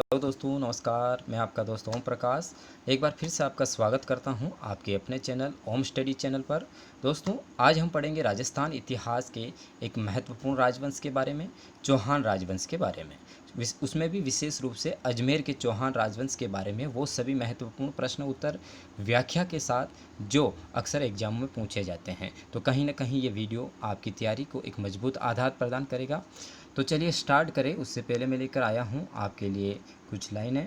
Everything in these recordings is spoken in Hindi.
हेलो दोस्तों, नमस्कार। मैं आपका दोस्त ओम प्रकाश एक बार फिर से आपका स्वागत करता हूं आपके अपने चैनल ओम स्टडी चैनल पर। दोस्तों, आज हम पढ़ेंगे राजस्थान इतिहास के एक महत्वपूर्ण राजवंश के बारे में, चौहान राजवंश के बारे में। उसमें भी विशेष रूप से अजमेर के चौहान राजवंश के बारे में वो सभी महत्वपूर्ण प्रश्न उत्तर व्याख्या के साथ जो अक्सर एग्जाम में पूछे जाते हैं। तो कहीं ना कहीं ये वीडियो आपकी तैयारी को एक मजबूत आधार प्रदान करेगा। तो चलिए स्टार्ट करें। उससे पहले मैं लेकर आया हूँ आपके लिए कुछ लाइनें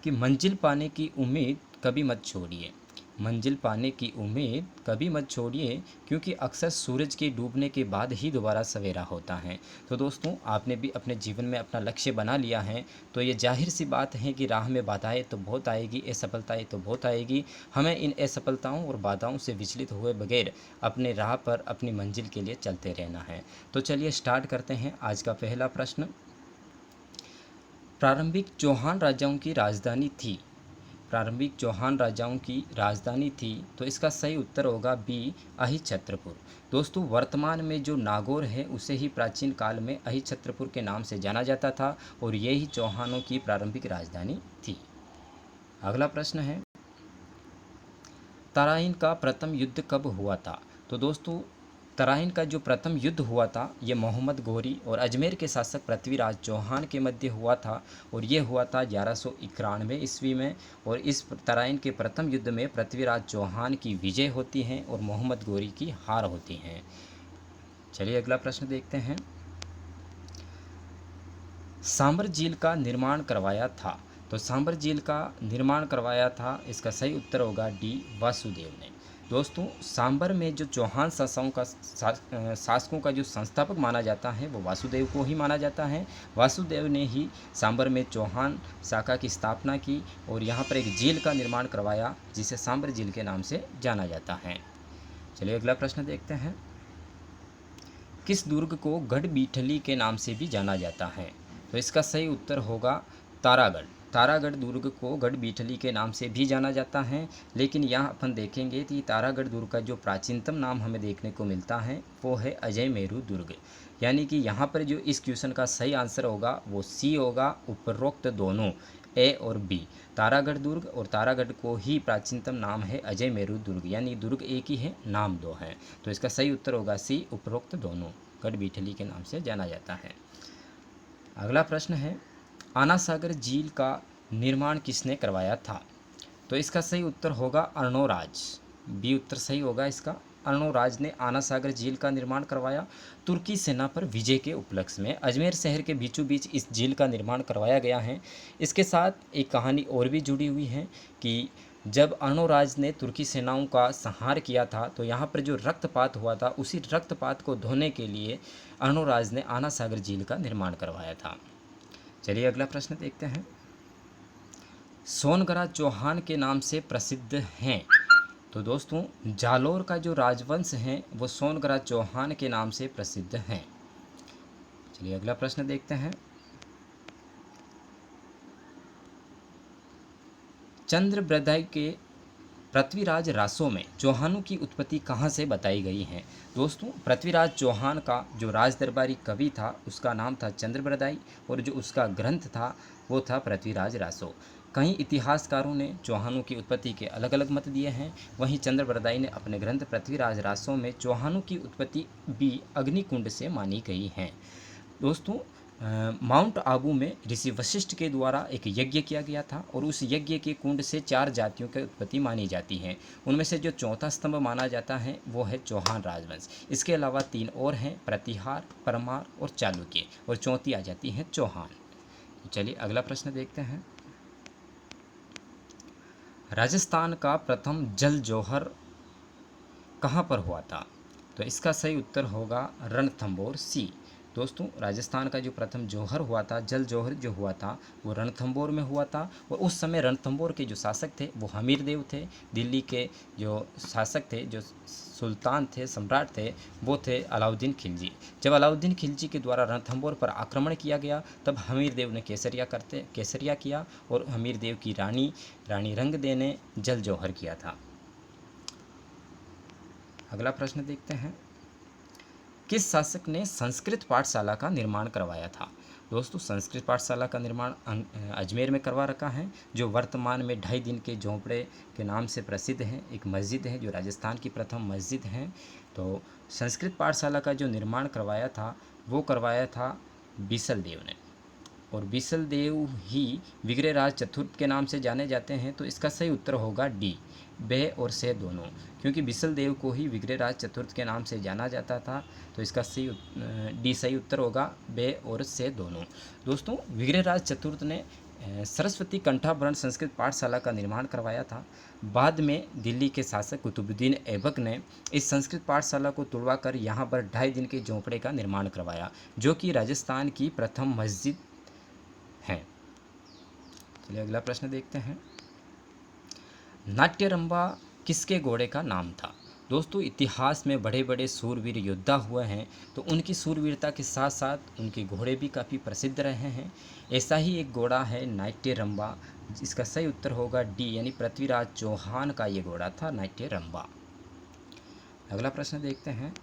कि मंजिल पाने की उम्मीद कभी मत छोड़िए। मंजिल पाने की उम्मीद कभी मत छोड़िए, क्योंकि अक्सर सूरज के डूबने के बाद ही दोबारा सवेरा होता है। तो दोस्तों, आपने भी अपने जीवन में अपना लक्ष्य बना लिया है, तो ये जाहिर सी बात है कि राह में बाधाएं तो बहुत आएगी, असफलताएं तो बहुत आएगी। हमें इन असफलताओं और बाधाओं से विचलित हुए बगैर अपने राह पर अपनी मंजिल के लिए चलते रहना है। तो चलिए स्टार्ट करते हैं। आज का पहला प्रश्न, प्रारंभिक चौहान राजाओं की राजधानी थी। प्रारंभिक चौहान राजाओं की राजधानी थी, तो इसका सही उत्तर होगा बी, अहिछत्रपुर। दोस्तों, वर्तमान में जो नागौर है उसे ही प्राचीन काल में अहिछत्रपुर के नाम से जाना जाता था और यही चौहानों की प्रारंभिक राजधानी थी। अगला प्रश्न है, तराइन का प्रथम युद्ध कब हुआ था। तो दोस्तों, तराइन का जो प्रथम युद्ध हुआ था ये मोहम्मद गोरी और अजमेर के शासक पृथ्वीराज चौहान के मध्य हुआ था और ये हुआ था 1191 ईस्वी में। और इस तराइन के प्रथम युद्ध में पृथ्वीराज चौहान की विजय होती है और मोहम्मद गोरी की हार होती है। चलिए अगला प्रश्न देखते हैं, सांबर झील का निर्माण करवाया था। तो सांबर झील का निर्माण करवाया था, इसका सही उत्तर होगा डी, वासुदेव ने। दोस्तों, सांबर में जो चौहान शासकों का जो संस्थापक माना जाता है वो वासुदेव को ही माना जाता है। वासुदेव ने ही सांबर में चौहान शाखा की स्थापना की और यहाँ पर एक झील का निर्माण करवाया जिसे सांबर झील के नाम से जाना जाता है। चलिए अगला प्रश्न देखते हैं, किस दुर्ग को गढ़बीठली के नाम से भी जाना जाता है। तो इसका सही उत्तर होगा तारागढ़। तारागढ़ दुर्ग को गढ़बीठली के नाम से भी जाना जाता है, लेकिन यहाँ अपन देखेंगे कि तारागढ़ दुर्ग का जो प्राचीनतम नाम हमें देखने को मिलता है वो है अजय मेरू दुर्ग। यानी कि यहाँ पर जो इस क्वेश्चन का सही आंसर होगा वो सी होगा, उपरोक्त दोनों ए और बी। तारागढ़ दुर्ग और तारागढ़ को ही प्राचीनतम नाम है अजय मेरू दुर्ग, यानी दुर्ग एक ही है, नाम दो है। तो इसका सही उत्तर होगा सी, उपरोक्त दोनों गढ़बीठली के नाम से जाना जाता है। अगला प्रश्न है, आना सागर झील का निर्माण किसने करवाया था। तो इसका सही उत्तर होगा अर्णोराज। बी उत्तर सही होगा इसका। अर्णोराज ने आना सागर झील का निर्माण करवाया। तुर्की सेना पर विजय के उपलक्ष्य में अजमेर शहर के बीचों बीच इस झील का निर्माण करवाया गया है। इसके साथ एक कहानी और भी जुड़ी हुई है कि जब अर्णोराज ने तुर्की सेनाओं का संहार किया था तो यहाँ पर जो रक्तपात हुआ था उसी रक्तपात को धोने के लिए अर्णोराज ने आना सागर झील का निर्माण करवाया था। चलिए अगला प्रश्न देखते हैं, सोनगरा चौहान के नाम से प्रसिद्ध हैं। तो दोस्तों, जालोर का जो राजवंश है वो सोनगरा चौहान के नाम से प्रसिद्ध हैं। चलिए अगला प्रश्न देखते हैं, चंद्रबृदाई के पृथ्वीराज रासों में चौहानों की उत्पत्ति कहाँ से बताई गई है। दोस्तों, पृथ्वीराज चौहान का जो राज दरबारी कवि था उसका नाम था चंद्रबृदाई और जो उसका ग्रंथ था वो था पृथ्वीराज रासो। कई इतिहासकारों ने चौहानों की उत्पत्ति के अलग अलग मत दिए हैं, वहीं चंद्रबृदाई ने अपने ग्रंथ पृथ्वीराज रासो में चौहानों की उत्पत्ति भी अग्निकुंड से मानी गई है। दोस्तों, माउंट आबू में ऋषि वशिष्ठ के द्वारा एक यज्ञ किया गया था और उस यज्ञ के कुंड से 4 जातियों की उत्पत्ति मानी जाती है। उनमें से जो चौथा स्तंभ माना जाता है वो है चौहान राजवंश। इसके अलावा 3 और हैं, प्रतिहार, परमार और चालुक्य, और चौथी आ जाती है चौहान। तो चलिए अगला प्रश्न देखते हैं, राजस्थान का प्रथम जल जौहर कहाँ पर हुआ था। तो इसका सही उत्तर होगा रणथंभौर, सी। दोस्तों, राजस्थान का जो प्रथम जौहर हुआ था, जल जौहर जो हुआ था वो रणथंभौर में हुआ था। और उस समय रणथंभौर के जो शासक थे वो हमीर देव थे। दिल्ली के जो शासक थे, जो सुल्तान थे, सम्राट थे, वो थे अलाउद्दीन खिलजी। जब अलाउद्दीन खिलजी के द्वारा रणथंभौर पर आक्रमण किया गया तब हमीर देव ने केसरिया किया और हमीर देव की रानी रंगदे ने जल जौहर किया था। अगला प्रश्न देखते हैं, किस शासक ने संस्कृत पाठशाला का निर्माण करवाया था। दोस्तों संस्कृत पाठशाला का निर्माण अजमेर में करवा रखा है, जो वर्तमान में 2.5 दिन के झोंपड़े के नाम से प्रसिद्ध है। एक मस्जिद है जो राजस्थान की प्रथम मस्जिद है। तो संस्कृत पाठशाला का जो निर्माण करवाया था वो करवाया था बीसल देव ने, और बीसल देव ही विग्रहराज चतुर्थ के नाम से जाने जाते हैं। तो इसका सही उत्तर होगा डी, बे और से दोनों, क्योंकि बीसल देव को ही विग्रहराज चतुर्थ के नाम से जाना जाता था। तो इसका डी सही उत्तर होगा, बे और से दोनों। दोस्तों विग्रहराज चतुर्थ ने सरस्वती कंठाभरण संस्कृत पाठशाला का निर्माण करवाया था। बाद में दिल्ली के शासक कुतुबुद्दीन ऐबक ने इस संस्कृत पाठशाला को तुड़वाकर यहाँ पर 2.5 दिन के झोंपड़े का निर्माण करवाया, जो कि राजस्थान की प्रथम मस्जिद है। चलिए अगला प्रश्न देखते हैं। नाट्यरंभा किसके घोड़े का नाम था? दोस्तों इतिहास में बड़े बड़े सूरवीर योद्धा हुए हैं, तो उनकी सूरवीरता के साथ साथ उनके घोड़े भी काफ़ी प्रसिद्ध रहे हैं। ऐसा ही एक घोड़ा है नाट्यरंभा। इसका सही उत्तर होगा डी, यानी पृथ्वीराज चौहान का ये घोड़ा था नाट्यरंभा। अगला प्रश्न देखते हैं।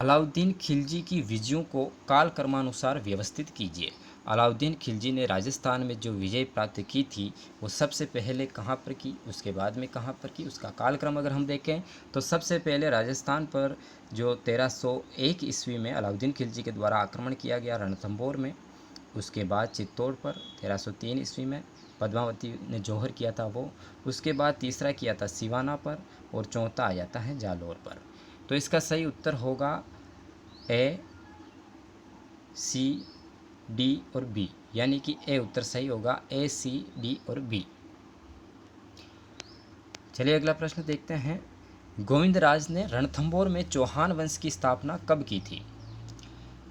अलाउद्दीन खिलजी की विजयों को कालक्रमानुसार व्यवस्थित कीजिए। अलाउद्दीन खिलजी ने राजस्थान में जो विजय प्राप्त की थी वो सबसे पहले कहाँ पर की, उसके बाद में कहाँ पर की, उसका कालक्रम अगर हम देखें तो सबसे पहले राजस्थान पर जो 1301 ईस्वी में अलाउद्दीन खिलजी के द्वारा आक्रमण किया गया रणथंभौर में, उसके बाद चित्तौड़ पर 1303 ईस्वी में पद्मावती ने जौहर किया था वो, उसके बाद तीसरा किया था सिवाना पर, और चौथा आ जाता है जालौर पर। तो इसका सही उत्तर होगा ए, सी, डी और बी, यानी कि ए उत्तर सही होगा, ए, सी, डी और बी। चलिए अगला प्रश्न देखते हैं। गोविंदराज ने रणथंभौर में चौहान वंश की स्थापना कब की थी?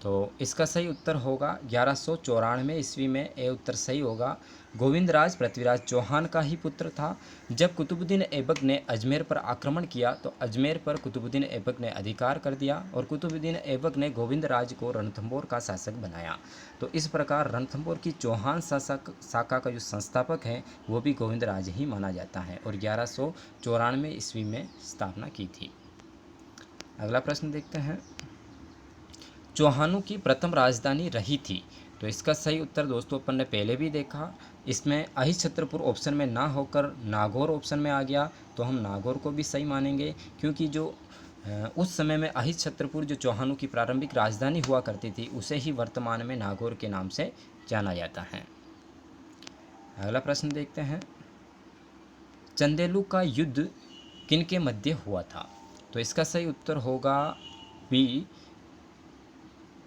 तो इसका सही उत्तर होगा 1194 ईस्वी में, ए उत्तर सही होगा। गोविंदराज पृथ्वीराज चौहान का ही पुत्र था। जब कुतुबुद्दीन ऐबक ने अजमेर पर आक्रमण किया तो अजमेर पर कुतुबुद्दीन ऐबक ने अधिकार कर दिया, और कुतुबुद्दीन ऐबक ने गोविंदराज को रणथंभौर का शासक बनाया। तो इस प्रकार रणथंभौर की चौहान शाखा का जो संस्थापक है वो भी गोविंदराज ही माना जाता है, और 1194 ईस्वी में स्थापना की थी। अगला प्रश्न देखते हैं। चौहानों की प्रथम राजधानी रही थी? तो इसका सही उत्तर दोस्तों अपन ने पहले भी देखा, इसमें अहिछत्रपुर ऑप्शन में ना होकर नागौर ऑप्शन में आ गया, तो हम नागौर को भी सही मानेंगे, क्योंकि जो उस समय में अहिछत्रपुर जो चौहानों की प्रारंभिक राजधानी हुआ करती थी उसे ही वर्तमान में नागौर के नाम से जाना जाता है। अगला प्रश्न देखते हैं। चंदेलु का युद्ध किनके मध्य हुआ था? तो इसका सही उत्तर होगा बी,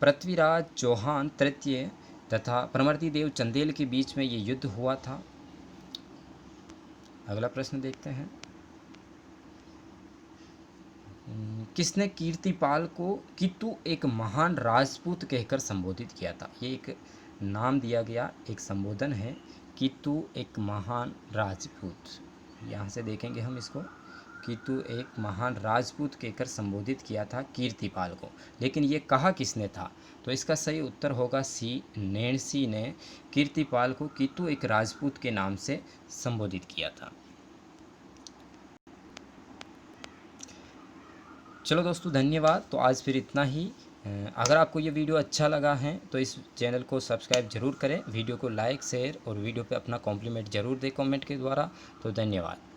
पृथ्वीराज चौहान तृतीय तथा परमर्दिदेव चंदेल के बीच में ये युद्ध हुआ था। अगला प्रश्न देखते हैं। किसने कीर्तिपाल को कितु एक महान राजपूत कहकर संबोधित किया था? ये एक नाम दिया गया, एक संबोधन है, कितु एक महान राजपूत। यहाँ से देखेंगे हम इसको, कितु एक महान राजपूत कहकर संबोधित किया था कीर्तिपाल को, लेकिन ये कहा किसने था? तो इसका सही उत्तर होगा सी, नैणसी ने कीर्तिपाल को कितु एक राजपूत के नाम से संबोधित किया था। चलो दोस्तों धन्यवाद। तो आज फिर इतना ही। अगर आपको ये वीडियो अच्छा लगा है तो इस चैनल को सब्सक्राइब जरूर करें, वीडियो को लाइक शेयर और वीडियो पे अपना कॉम्प्लीमेंट जरूर दें कमेंट के द्वारा। तो धन्यवाद।